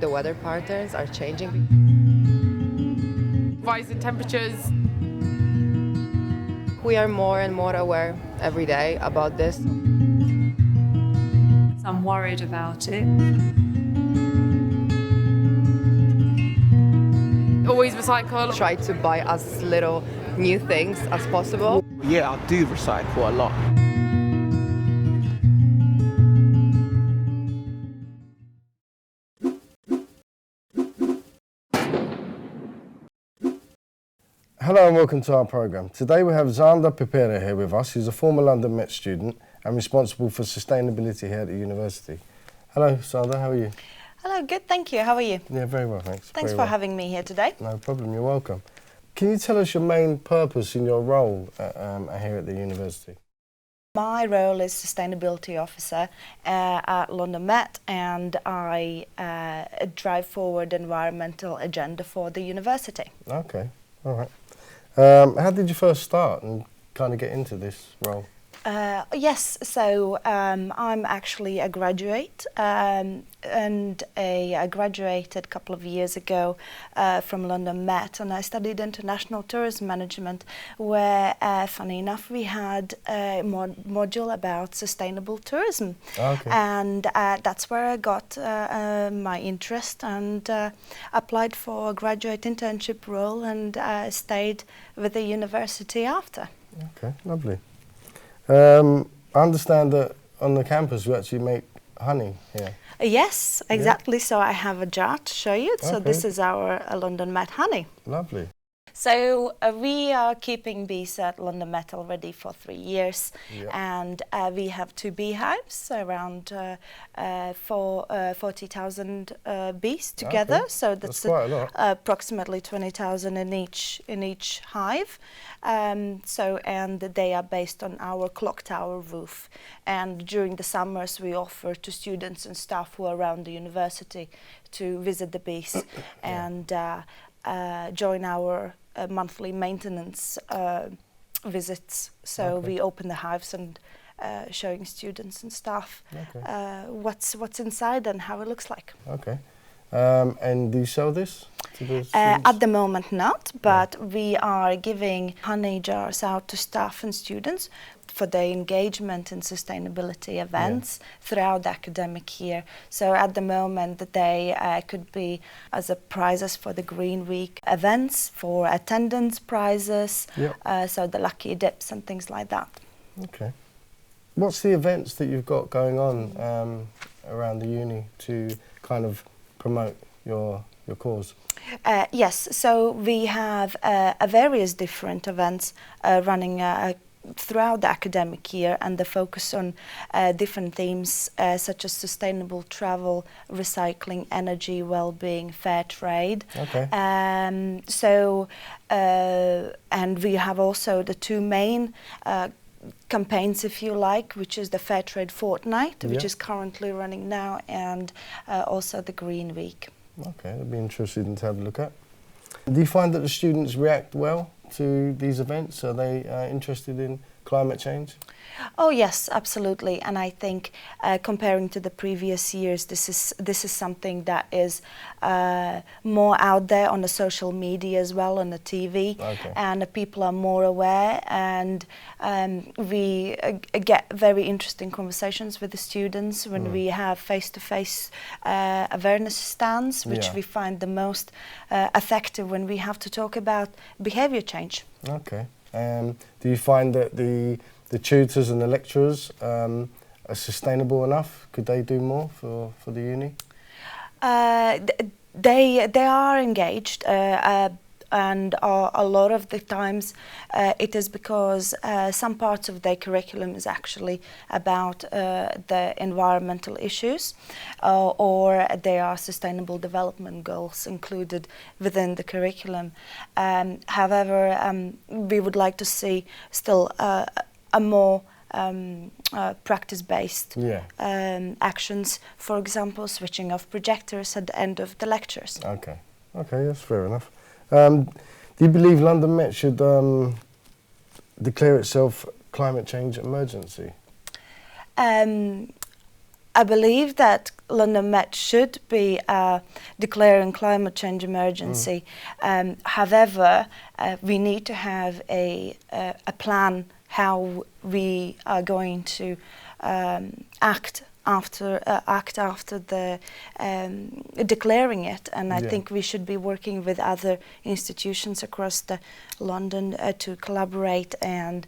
the weather patterns are changing. Rising temperatures. We are more and more aware every day about this. I'm worried about it. Always recycle. Try to buy as little new things as possible. Yeah, I do recycle a lot. Hello and welcome to our programme. Today we have Zanda Pipira here with us, who's a former London Met student and responsible for sustainability here at the university. Hello Zanda, how are you? Hello, good, thank you. How are you? Yeah, very well, thanks. Thanks very for well. having me here today. No problem, you're welcome. Can you tell us your main purpose in your role here at the university? My role is Sustainability Officer at London Met, and I drive forward the environmental agenda for the university. Okay, all right. How did you first start and kind of get into this role? Yes, so I'm actually a graduate, and I graduated a couple of years ago from London Met, and I studied international tourism management, where, funny enough, we had a module about sustainable tourism. Okay. And that's where I got my interest and applied for a graduate internship role, and stayed with the university after. Okay, lovely. I understand that on the campus we actually make honey here. Yes, exactly. Yeah. So I have a jar to show you. So okay. This is our London Met honey. Lovely. So we are keeping bees at London Met already for 3 years, yep. And we have 2 beehives, around 40,000 bees together. Okay. So that's quite a lot. Approximately 20,000 in each hive. And they are based on our clock tower roof. And during the summers, we offer to students and staff who are around the university to visit the bees and join our monthly maintenance visits. So okay. we open the hives and showing students and staff what's inside and how it looks like. Okay. And do you sell this to the students? At the moment not, but we are giving honey jars out to staff and students for their engagement in sustainability events throughout the academic year. So at the moment they could be as a prizes for the Green Week events, for attendance prizes, so the lucky dips and things like that. Okay. What's the events that you've got going on around the uni to kind of promote your cause? Yes, so we have various different events running throughout the academic year, and the focus on different themes such as sustainable travel, recycling, energy, well-being, fair trade. Okay. And we have also the 2 main campaigns, if you like, which is the Fair Trade Fortnight, which is currently running now, and also the Green Week. Okay, that'd be interesting to have a look at. Do you find that the students react well to these events? Are they interested in climate change? Oh yes, absolutely. And I think comparing to the previous years, this is something that is more out there on the social media as well, on the TV, and people are more aware, and we get very interesting conversations with the students when we have face-to-face awareness stands, which we find the most effective when we have to talk about behaviour change. Okay. Do you find that the tutors and the lecturers are sustainable enough? Could they do more for the uni? They are engaged, and a lot of the times it is because some parts of their curriculum is actually about the environmental issues, or there are sustainable development goals included within the curriculum. However, we would like to see still a more practice-based actions, for example, switching off projectors at the end of the lectures. Okay, that's fair enough. Do you believe London Met should declare itself climate change emergency? I believe that London Met should be declaring climate change emergency. However, we need to have a plan how we are going to act after the declaring it, and I think we should be working with other institutions across the London to collaborate and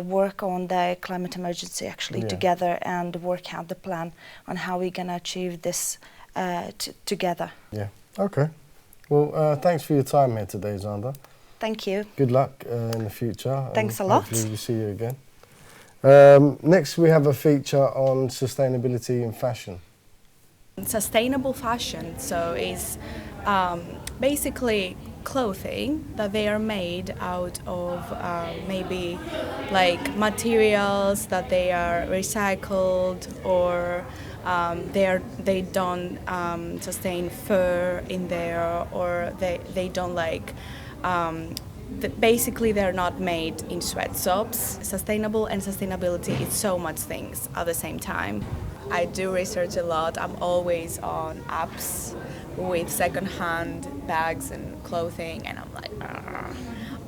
work on the climate emergency actually together and work out the plan on how we're going to achieve this together. Yeah. Okay. Well, thanks for your time here today, Zanda. Thank you. Good luck in the future. Thanks a lot. Hopefully we see you again. Next we have a feature on sustainability in fashion. Sustainable fashion is basically clothing that they are made out of maybe like materials that they are recycled, or they don't sustain fur in there, or they don't like basically they're not made in sweatshops. Sustainable and sustainability is so much things at the same time. I do research a lot. I'm always on apps with second-hand bags and clothing, and I'm like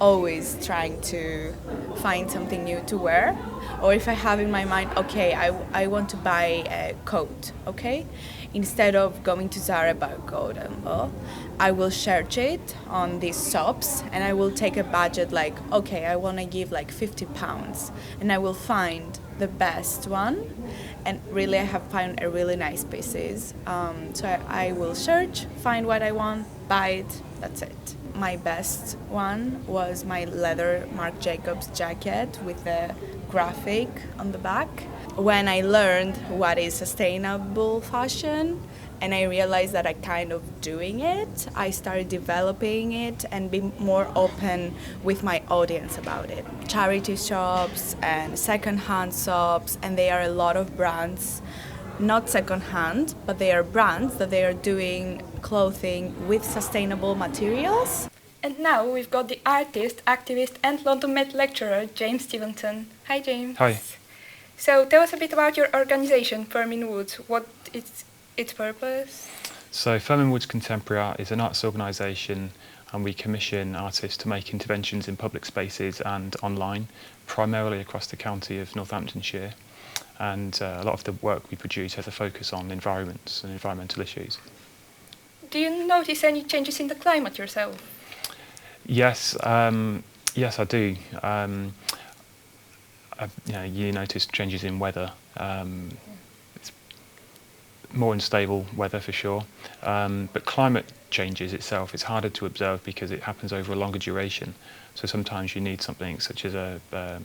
always trying to find something new to wear. Or if I have in my mind, okay, I want to buy a coat, okay? Instead of going to Zara buy a coat, I will search it on these shops, and I will take a budget like, okay, I want to give like £50, and I will find the best one. And really I have found a really nice pieces. So I will search, find what I want, buy it, that's it. My best one was my leather Marc Jacobs jacket with the graphic on the back. When I learned what is sustainable fashion and I realized that I kind of doing it, I started developing it and be more open with my audience about it. Charity shops and second-hand shops, and there are a lot of brands, not second-hand, but they are brands that they are doing clothing with sustainable materials. And now we've got the artist, activist and London Met lecturer, James Steventon. Hi, James. Hi. So tell us a bit about your organisation, Fermyn Woods. What is its purpose? So Fermyn Woods Contemporary Art is an arts organisation, and we commission artists to make interventions in public spaces and online, primarily across the county of Northamptonshire. And a lot of the work we produce has a focus on environments and environmental issues. Do you notice any changes in the climate yourself? Yes, yes, I do. You notice changes in weather. It's more unstable weather for sure, but climate changes itself, it's harder to observe because it happens over a longer duration. So sometimes you need something such as an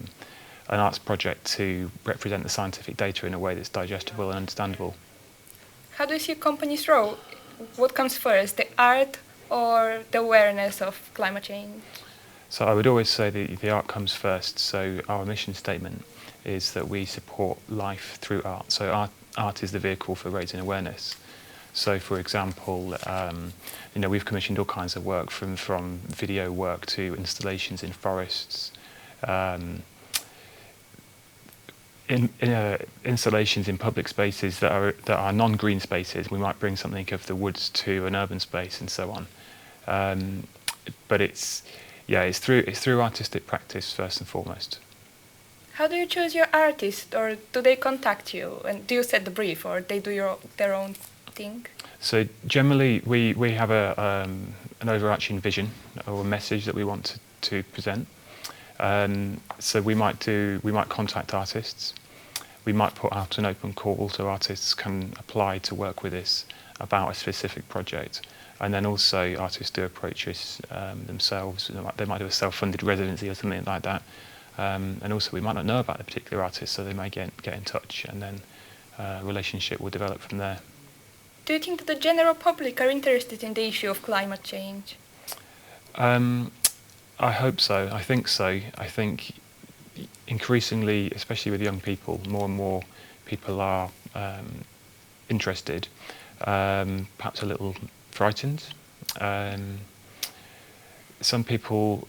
arts project to represent the scientific data in a way that's digestible and understandable. How do you see a company's role? What comes first, the art or the awareness of climate change? So I would always say that the art comes first. So our mission statement is that we support life through art. So art is the vehicle for raising awareness. So for example, we've commissioned all kinds of work from video work to installations in forests, installations in public spaces that are non-green spaces. We might bring something of the woods to an urban space and so on. But it's through artistic practice first and foremost. How do you choose your artist, or do they contact you and do you set the brief, or they do their own thing? So generally we have an overarching vision or a message that we want to present. So we might contact artists. We might put out an open call so artists can apply to work with us about a specific project. And then also artists do approach us themselves. They might do a self-funded residency or something like that. And also we might not know about the particular artist, so they may get in touch, and then a relationship will develop from there. Do you think that the general public are interested in the issue of climate change? I hope so. I think so. I think increasingly, especially with young people, more and more people are interested, perhaps a little frightened. Some people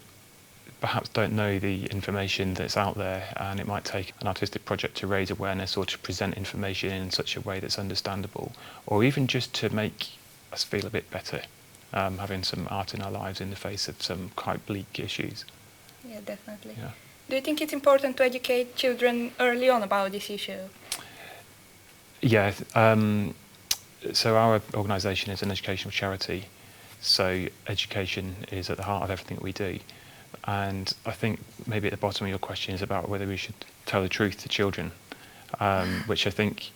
perhaps don't know the information that's out there, and it might take an artistic project to raise awareness or to present information in such a way that's understandable, or even just to make us feel a bit better, having some art in our lives in the face of some quite bleak issues. Yeah, definitely. Yeah. Do you think it's important to educate children early on about this issue? Yeah, so our organisation is an educational charity, so education is at the heart of everything we do. And I think maybe at the bottom of your question is about whether we should tell the truth to children, which I think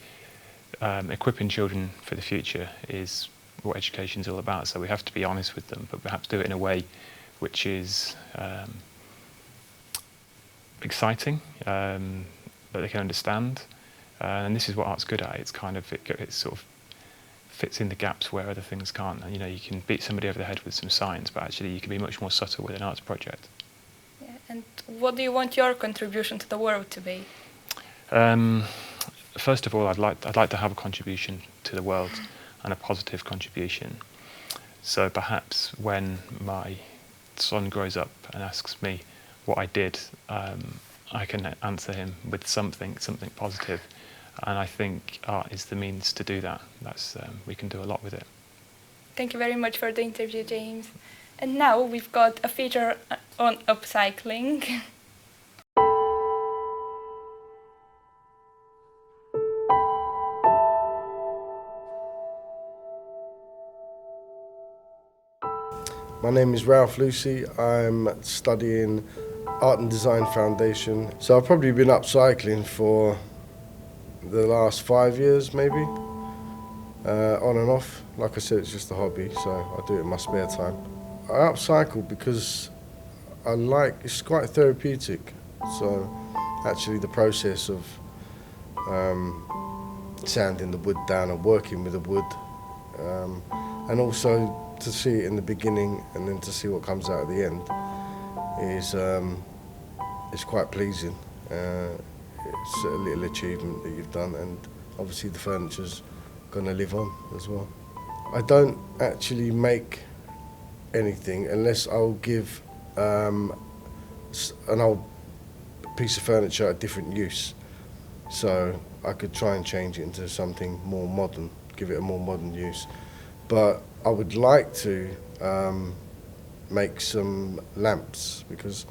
equipping children for the future is what education is all about. So we have to be honest with them, but perhaps do it in a way which is exciting, that they can understand. And this is what art's good at. It's kind of, it sort of fits in the gaps where other things can't. And, you know, you can beat somebody over the head with some science, but actually you can be much more subtle with an arts project. Yeah. And what do you want your contribution to the world to be? First of all, I'd like to have a contribution to the world, and a positive contribution. So perhaps when my son grows up and asks me what I did, I can answer him with something positive. And I think art is the means to do that. We can do a lot with it. Thank you very much for the interview, James. And now we've got a feature on upcycling. My name is Ralph Lucy. I'm studying Art and Design Foundation. So I've probably been upcycling for the last 5 years, maybe, on and off. Like I said, it's just a hobby, so I do it in my spare time. I upcycle because it's quite therapeutic. So actually the process of sanding the wood down and working with the wood, and also to see it in the beginning and then to see what comes out at the end is quite pleasing. It's a little achievement that you've done, and obviously the furniture's going to live on as well. I don't actually make anything unless I'll give an old piece of furniture a different use. So I could try and change it into something more modern, give it a more modern use. But I would like to make some lamps, because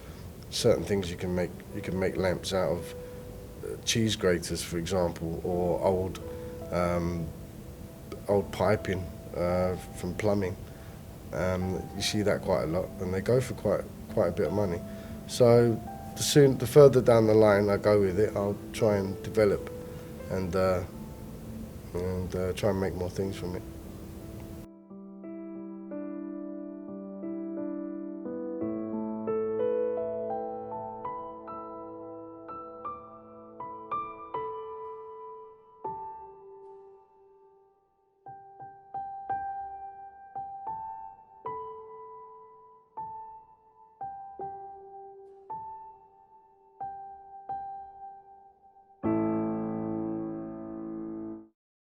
certain things you can make lamps out of cheese graters, for example, or old piping from plumbing. You see that quite a lot, and they go for quite a bit of money. So the further down the line I go with it, I'll try and develop and try and make more things from it.